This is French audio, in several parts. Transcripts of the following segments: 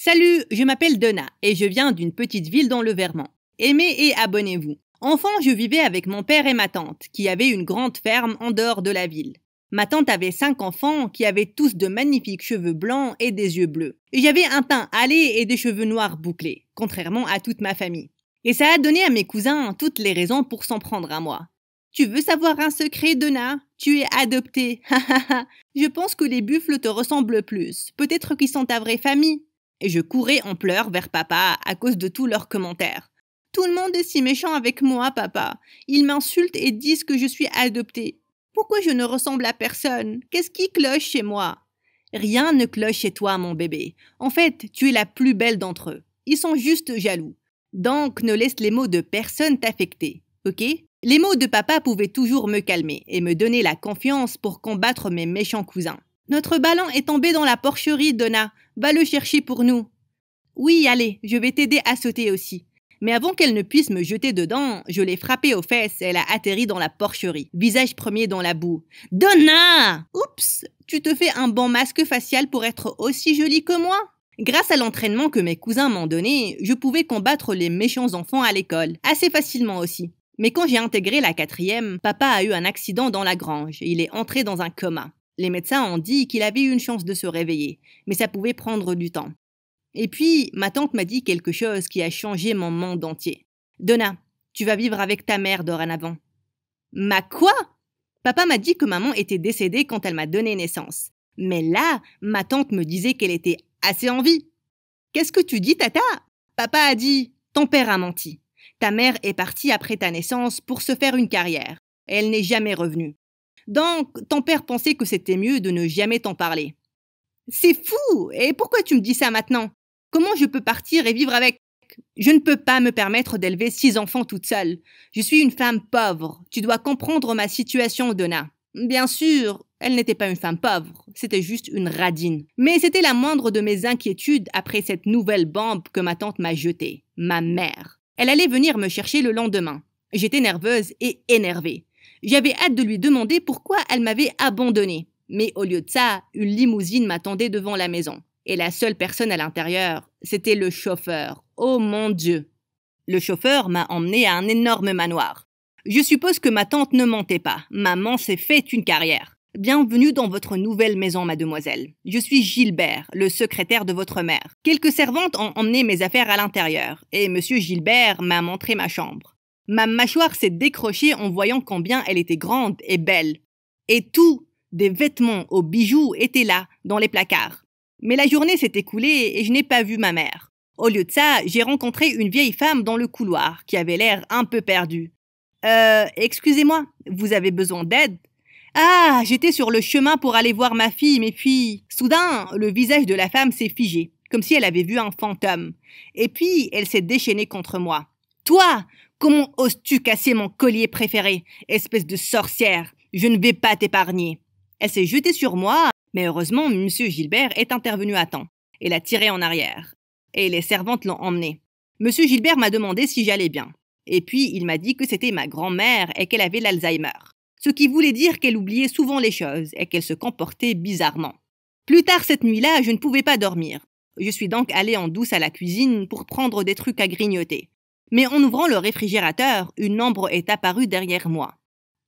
Salut, je m'appelle Donna et je viens d'une petite ville dans le Vermont. Aimez et abonnez-vous. Enfant, je vivais avec mon père et ma tante, qui avaient une grande ferme en dehors de la ville. Ma tante avait 5 enfants qui avaient tous de magnifiques cheveux blancs et des yeux bleus. J'avais un teint hâlé et des cheveux noirs bouclés, contrairement à toute ma famille. Et ça a donné à mes cousins toutes les raisons pour s'en prendre à moi. Tu veux savoir un secret, Donna? Tu es adoptée. Je pense que les buffles te ressemblent plus. Peut-être qu'ils sont ta vraie famille. Et je courais en pleurs vers papa à cause de tous leurs commentaires. Tout le monde est si méchant avec moi, papa. Ils m'insultent et disent que je suis adoptée. Pourquoi je ne ressemble à personne? Qu'est-ce qui cloche chez moi? Rien ne cloche chez toi, mon bébé. En fait, tu es la plus belle d'entre eux. Ils sont juste jaloux. Donc, ne laisse les mots de personne t'affecter, ok? Les mots de papa pouvaient toujours me calmer et me donner la confiance pour combattre mes méchants cousins. Notre ballon est tombé dans la porcherie, Donna. Va le chercher pour nous. Oui, allez, je vais t'aider à sauter aussi. Mais avant qu'elle ne puisse me jeter dedans, je l'ai frappée aux fesses et elle a atterri dans la porcherie, visage premier dans la boue. Donna! Oups! Tu te fais un bon masque facial pour être aussi jolie que moi? Grâce à l'entraînement que mes cousins m'ont donné, je pouvais combattre les méchants enfants à l'école, assez facilement aussi. Mais quand j'ai intégré la 4e, papa a eu un accident dans la grange et il est entré dans un coma. Les médecins ont dit qu'il avait eu une chance de se réveiller, mais ça pouvait prendre du temps. Et puis, ma tante m'a dit quelque chose qui a changé mon monde entier. Donna, tu vas vivre avec ta mère dorénavant. Ma quoi? Papa m'a dit que maman était décédée quand elle m'a donné naissance. Mais là, ma tante me disait qu'elle était assez en vie. Qu'est-ce que tu dis, tata? Papa a dit, ton père a menti. Ta mère est partie après ta naissance pour se faire une carrière. Et elle n'est jamais revenue. Donc, ton père pensait que c'était mieux de ne jamais t'en parler. C'est fou! Et pourquoi tu me dis ça maintenant? Comment je peux partir et vivre avec... Je ne peux pas me permettre d'élever 6 enfants toute seule. Je suis une femme pauvre. Tu dois comprendre ma situation, Donna. Bien sûr, elle n'était pas une femme pauvre. C'était juste une radine. Mais c'était la moindre de mes inquiétudes après cette nouvelle bombe que ma tante m'a jetée. Ma mère. Elle allait venir me chercher le lendemain. J'étais nerveuse et énervée. J'avais hâte de lui demander pourquoi elle m'avait abandonnée. Mais au lieu de ça, une limousine m'attendait devant la maison. Et la seule personne à l'intérieur, c'était le chauffeur. Oh mon Dieu! Le chauffeur m'a emmené à un énorme manoir. Je suppose que ma tante ne mentait pas. Maman s'est fait une carrière. Bienvenue dans votre nouvelle maison, mademoiselle. Je suis Gilbert, le secrétaire de votre mère. Quelques servantes ont emmené mes affaires à l'intérieur. Et monsieur Gilbert m'a montré ma chambre. Ma mâchoire s'est décrochée en voyant combien elle était grande et belle. Et tout, des vêtements aux bijoux, étaient là, dans les placards. Mais la journée s'est écoulée et je n'ai pas vu ma mère. Au lieu de ça, j'ai rencontré une vieille femme dans le couloir qui avait l'air un peu perdue. Excusez-moi, vous avez besoin d'aide? Ah, j'étais sur le chemin pour aller voir ma fille, mais puis... Soudain, le visage de la femme s'est figé, comme si elle avait vu un fantôme. Et puis, elle s'est déchaînée contre moi. Toi! Comment oses-tu casser mon collier préféré, espèce de sorcière? Je ne vais pas t'épargner. Elle s'est jetée sur moi, mais heureusement, M. Gilbert est intervenu à temps et l'a tirée en arrière. Et les servantes l'ont emmenée. M. Gilbert m'a demandé si j'allais bien. Et puis, il m'a dit que c'était ma grand-mère et qu'elle avait l'Alzheimer. Ce qui voulait dire qu'elle oubliait souvent les choses et qu'elle se comportait bizarrement. Plus tard cette nuit-là, je ne pouvais pas dormir. Je suis donc allée en douce à la cuisine pour prendre des trucs à grignoter. Mais en ouvrant le réfrigérateur, une ombre est apparue derrière moi.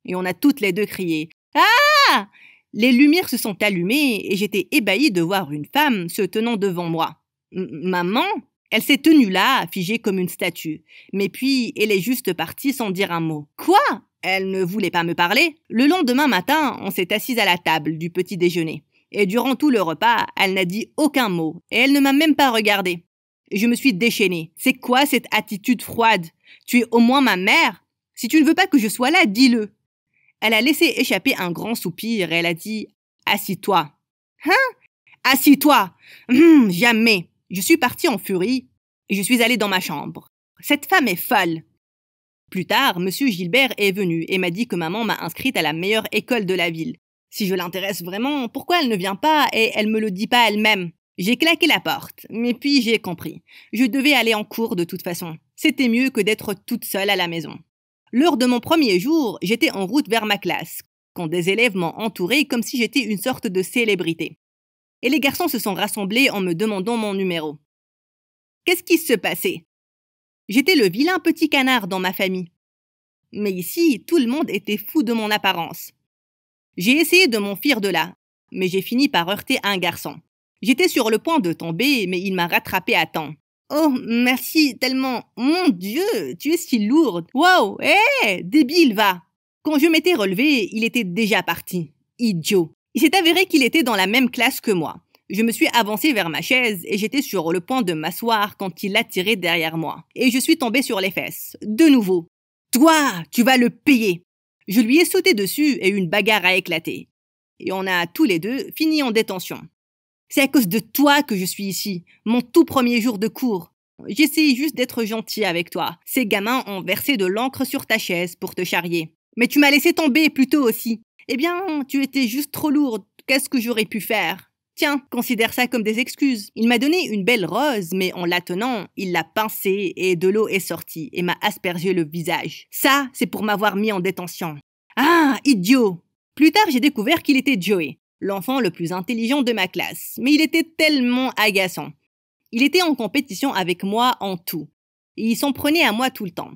Et on a toutes les deux crié « Ah !» Les lumières se sont allumées et j'étais ébahie de voir une femme se tenant devant moi. Maman? Elle s'est tenue là, figée comme une statue. Mais puis, elle est juste partie sans dire un mot. Quoi? Elle ne voulait pas me parler? Le lendemain matin, on s'est assis à la table du petit déjeuner. Et durant tout le repas, elle n'a dit aucun mot. Et elle ne m'a même pas regardée. Je me suis déchaînée. C'est quoi cette attitude froide? Tu es au moins ma mère? Si tu ne veux pas que je sois là, dis-le. Elle a laissé échapper un grand soupir et elle a dit « Assis-toi ». Hein? Assis-toi. Jamais. Je suis partie en furie et je suis allée dans ma chambre. Cette femme est folle. Plus tard, M. Gilbert est venu et m'a dit que maman m'a inscrite à la meilleure école de la ville. Si je l'intéresse vraiment, pourquoi elle ne vient pas et elle me le dit pas elle-même? J'ai claqué la porte, mais puis j'ai compris. Je devais aller en cours de toute façon. C'était mieux que d'être toute seule à la maison. Lors de mon premier jour, j'étais en route vers ma classe, quand des élèves m'ont entourée comme si j'étais une sorte de célébrité. Et les garçons se sont rassemblés en me demandant mon numéro. Qu'est-ce qui se passait? J'étais le vilain petit canard dans ma famille. Mais ici, tout le monde était fou de mon apparence. J'ai essayé de m'enfuir de là, mais j'ai fini par heurter un garçon. J'étais sur le point de tomber, mais il m'a rattrapé à temps. Oh, merci tellement. Mon Dieu, tu es si lourde. Wow, hé, débile, va. Quand je m'étais relevé, il était déjà parti. Idiot. Il s'est avéré qu'il était dans la même classe que moi. Je me suis avancé vers ma chaise et j'étais sur le point de m'asseoir quand il l'a tiré derrière moi. Et je suis tombé sur les fesses. De nouveau. Toi, tu vas le payer. Je lui ai sauté dessus et une bagarre a éclaté. Et on a tous les deux fini en détention. C'est à cause de toi que je suis ici, mon tout premier jour de cours. J'essaye juste d'être gentil avec toi. Ces gamins ont versé de l'encre sur ta chaise pour te charrier. Mais tu m'as laissé tomber plus tôt aussi. Eh bien, tu étais juste trop lourde. Qu'est-ce que j'aurais pu faire? Tiens, considère ça comme des excuses. Il m'a donné une belle rose, mais en la tenant, il l'a pincée et de l'eau est sortie et m'a aspergé le visage. Ça, c'est pour m'avoir mis en détention. Ah, idiot! Plus tard, j'ai découvert qu'il était Joey, l'enfant le plus intelligent de ma classe, mais il était tellement agaçant. Il était en compétition avec moi en tout, et il s'en prenait à moi tout le temps.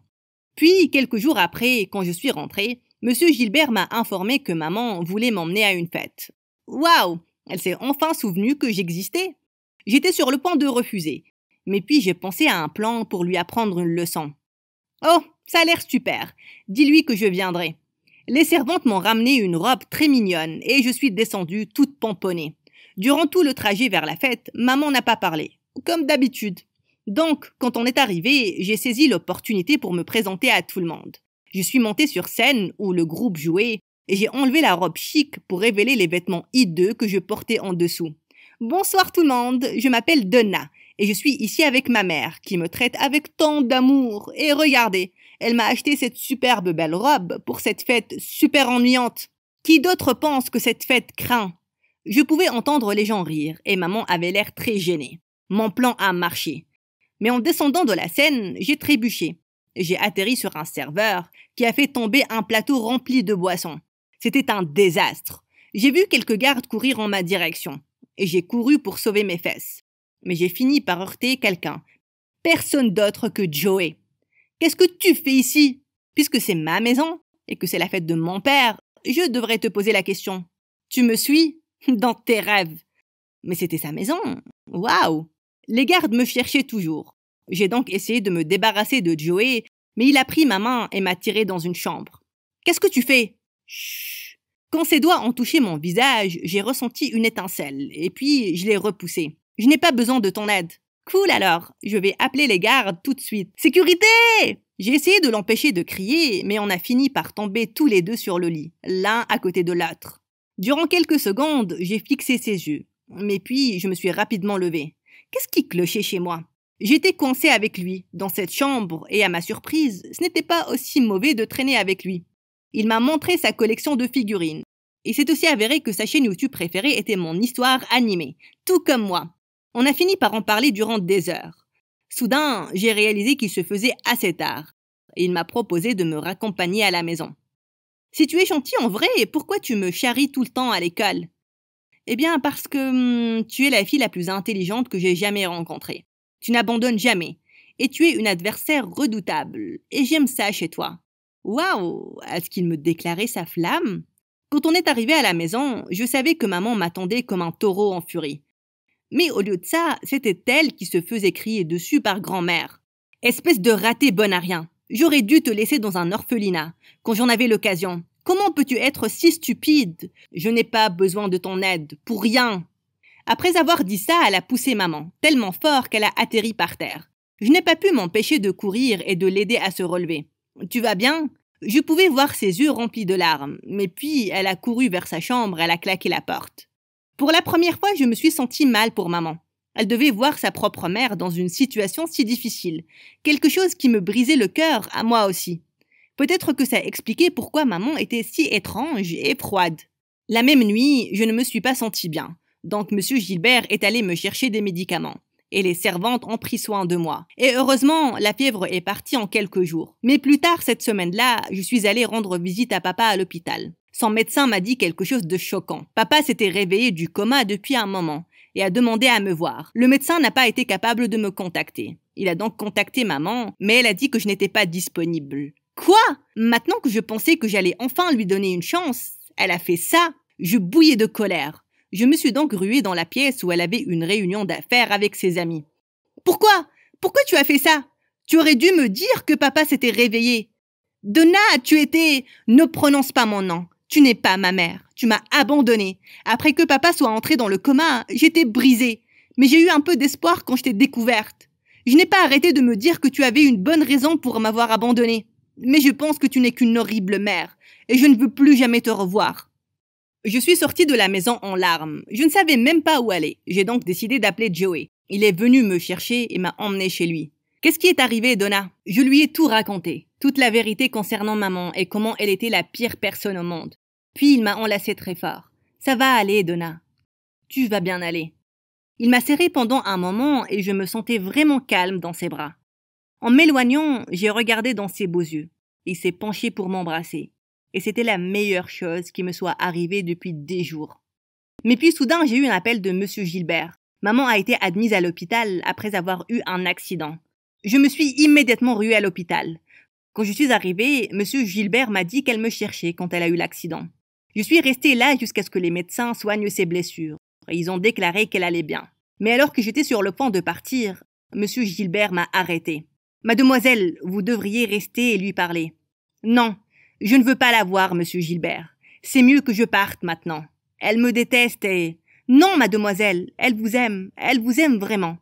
Puis, quelques jours après, quand je suis rentrée, Monsieur Gilbert m'a informé que maman voulait m'emmener à une fête. Waouh! Elle s'est enfin souvenue que j'existais. J'étais sur le point de refuser, mais puis j'ai pensé à un plan pour lui apprendre une leçon. Oh, ça a l'air super. Dis-lui que je viendrai. Les servantes m'ont ramené une robe très mignonne et je suis descendue toute pomponnée. Durant tout le trajet vers la fête, maman n'a pas parlé, comme d'habitude. Donc, quand on est arrivé, j'ai saisi l'opportunité pour me présenter à tout le monde. Je suis montée sur scène où le groupe jouait et j'ai enlevé la robe chic pour révéler les vêtements hideux que je portais en dessous. Bonsoir tout le monde, je m'appelle Donna et je suis ici avec ma mère qui me traite avec tant d'amour. Et regardez, elle m'a acheté cette superbe belle robe pour cette fête super ennuyante. Qui d'autre pense que cette fête craint? Je pouvais entendre les gens rire et maman avait l'air très gênée. Mon plan a marché. Mais en descendant de la scène, j'ai trébuché. J'ai atterri sur un serveur qui a fait tomber un plateau rempli de boissons. C'était un désastre. J'ai vu quelques gardes courir en ma direction et j'ai couru pour sauver mes fesses. Mais j'ai fini par heurter quelqu'un. Personne d'autre que Joey. Qu'est-ce que tu fais ici? Puisque c'est ma maison et que c'est la fête de mon père, je devrais te poser la question. Tu me suis? Dans tes rêves. Mais c'était sa maison. Waouh! Les gardes me cherchaient toujours. J'ai donc essayé de me débarrasser de Joey, mais il a pris ma main et m'a tiré dans une chambre. Qu'est-ce que tu fais? Chut! Quand ses doigts ont touché mon visage, j'ai ressenti une étincelle, et puis je l'ai repoussé. Je n'ai pas besoin de ton aide. Cool alors, je vais appeler les gardes tout de suite. Sécurité! J'ai essayé de l'empêcher de crier, mais on a fini par tomber tous les deux sur le lit, l'un à côté de l'autre. Durant quelques secondes, j'ai fixé ses yeux, mais puis je me suis rapidement levée. Qu'est-ce qui clochait chez moi? J'étais coincée avec lui, dans cette chambre, et à ma surprise, ce n'était pas aussi mauvais de traîner avec lui. Il m'a montré sa collection de figurines. Et c'est aussi avéré que sa chaîne YouTube préférée était mon histoire animée, tout comme moi. On a fini par en parler durant des heures. Soudain, j'ai réalisé qu'il se faisait assez tard, et il m'a proposé de me raccompagner à la maison. Si tu es gentil en vrai, pourquoi tu me charries tout le temps à l'école? Eh bien, parce que tu es la fille la plus intelligente que j'ai jamais rencontrée. Tu n'abandonnes jamais, et tu es une adversaire redoutable, et j'aime ça chez toi. Waouh! Est-ce qu'il me déclarait sa flamme? Quand on est arrivé à la maison, je savais que maman m'attendait comme un taureau en furie. Mais au lieu de ça, c'était elle qui se faisait crier dessus par grand-mère. Espèce de raté bon à rien. J'aurais dû te laisser dans un orphelinat, quand j'en avais l'occasion. Comment peux-tu être si stupide? Je n'ai pas besoin de ton aide, pour rien. Après avoir dit ça, elle a poussé maman, tellement fort qu'elle a atterri par terre. Je n'ai pas pu m'empêcher de courir et de l'aider à se relever. Tu vas bien? Je pouvais voir ses yeux remplis de larmes, mais puis elle a couru vers sa chambre, elle a claqué la porte. Pour la première fois, je me suis sentie mal pour maman. Elle devait voir sa propre mère dans une situation si difficile, quelque chose qui me brisait le cœur à moi aussi. Peut-être que ça expliquait pourquoi maman était si étrange et froide. La même nuit, je ne me suis pas sentie bien, donc Monsieur Gilbert est allé me chercher des médicaments. Et les servantes ont pris soin de moi. Et heureusement, la fièvre est partie en quelques jours. Mais plus tard cette semaine-là, je suis allée rendre visite à papa à l'hôpital. Son médecin m'a dit quelque chose de choquant. Papa s'était réveillé du coma depuis un moment, et a demandé à me voir. Le médecin n'a pas été capable de me contacter. Il a donc contacté maman, mais elle a dit que je n'étais pas disponible. Quoi? Maintenant que je pensais que j'allais enfin lui donner une chance, elle a fait ça. Je bouillais de colère. Je me suis donc ruée dans la pièce où elle avait une réunion d'affaires avec ses amis. Pourquoi? Pourquoi tu as fait ça? Tu aurais dû me dire que papa s'était réveillé. Donna, tu étais... Ne prononce pas mon nom. Tu n'es pas ma mère. Tu m'as abandonnée. Après que papa soit entré dans le coma, j'étais brisée. Mais j'ai eu un peu d'espoir quand je t'ai découverte. Je n'ai pas arrêté de me dire que tu avais une bonne raison pour m'avoir abandonnée. Mais je pense que tu n'es qu'une horrible mère. Et je ne veux plus jamais te revoir. Je suis sortie de la maison en larmes. Je ne savais même pas où aller. J'ai donc décidé d'appeler Joey. Il est venu me chercher et m'a emmenée chez lui. Qu'est-ce qui est arrivé, Donna? Je lui ai tout raconté. Toute la vérité concernant maman et comment elle était la pire personne au monde. Puis il m'a enlacée très fort. Ça va aller, Donna. Tu vas bien aller. Il m'a serré pendant un moment et je me sentais vraiment calme dans ses bras. En m'éloignant, j'ai regardé dans ses beaux yeux. Il s'est penché pour m'embrasser. Et c'était la meilleure chose qui me soit arrivée depuis des jours. Mais puis soudain, j'ai eu un appel de Monsieur Gilbert. Maman a été admise à l'hôpital après avoir eu un accident. Je me suis immédiatement ruée à l'hôpital. Quand je suis arrivée, Monsieur Gilbert m'a dit qu'elle me cherchait quand elle a eu l'accident. Je suis restée là jusqu'à ce que les médecins soignent ses blessures. Et ils ont déclaré qu'elle allait bien. Mais alors que j'étais sur le point de partir, Monsieur Gilbert m'a arrêtée. Mademoiselle, vous devriez rester et lui parler. Non, je ne veux pas la voir, Monsieur Gilbert. C'est mieux que je parte maintenant. Elle me déteste et... Non, mademoiselle, elle vous aime vraiment.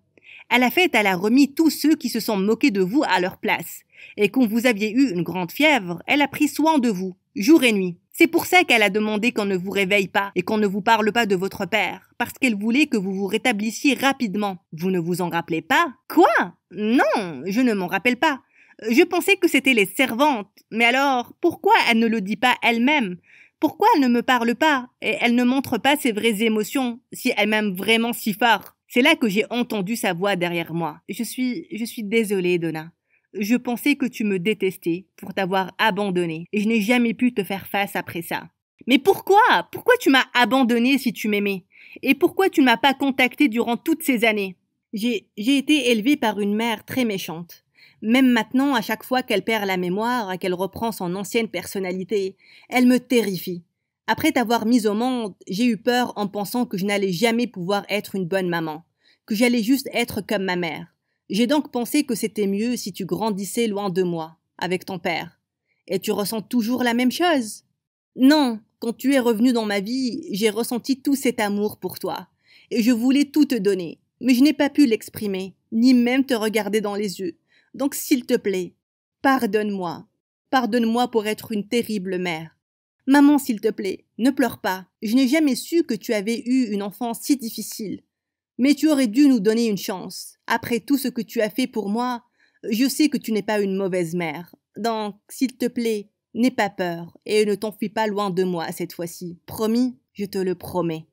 À la fête, elle a remis tous ceux qui se sont moqués de vous à leur place. Et quand vous aviez eu une grande fièvre, elle a pris soin de vous, jour et nuit. C'est pour ça qu'elle a demandé qu'on ne vous réveille pas et qu'on ne vous parle pas de votre père, parce qu'elle voulait que vous vous rétablissiez rapidement. Vous ne vous en rappelez pas? Quoi? Non, je ne m'en rappelle pas. Je pensais que c'était les servantes, mais alors, pourquoi elle ne le dit pas elle-même? Pourquoi elle ne me parle pas et elle ne montre pas ses vraies émotions si elle m'aime vraiment si fort? C'est là que j'ai entendu sa voix derrière moi. Je suis désolée, Donna. Je pensais que tu me détestais pour t'avoir abandonnée et je n'ai jamais pu te faire face après ça. Mais pourquoi? Pourquoi tu m'as abandonnée si tu m'aimais? Et pourquoi tu ne m'as pas contactée durant toutes ces années? J'ai été élevée par une mère très méchante. Même maintenant, à chaque fois qu'elle perd la mémoire et qu'elle reprend son ancienne personnalité, elle me terrifie. Après t'avoir mise au monde, j'ai eu peur en pensant que je n'allais jamais pouvoir être une bonne maman, que j'allais juste être comme ma mère. J'ai donc pensé que c'était mieux si tu grandissais loin de moi, avec ton père. Et tu ressens toujours la même chose? Non, quand tu es revenu dans ma vie, j'ai ressenti tout cet amour pour toi. Et je voulais tout te donner, mais je n'ai pas pu l'exprimer, ni même te regarder dans les yeux. Donc s'il te plaît, pardonne-moi. Pardonne-moi pour être une terrible mère. Maman, s'il te plaît, ne pleure pas. Je n'ai jamais su que tu avais eu une enfance si difficile. Mais tu aurais dû nous donner une chance. Après tout ce que tu as fait pour moi, je sais que tu n'es pas une mauvaise mère. Donc, s'il te plaît, n'aie pas peur et ne t'enfuis pas loin de moi cette fois-ci. Promis, je te le promets.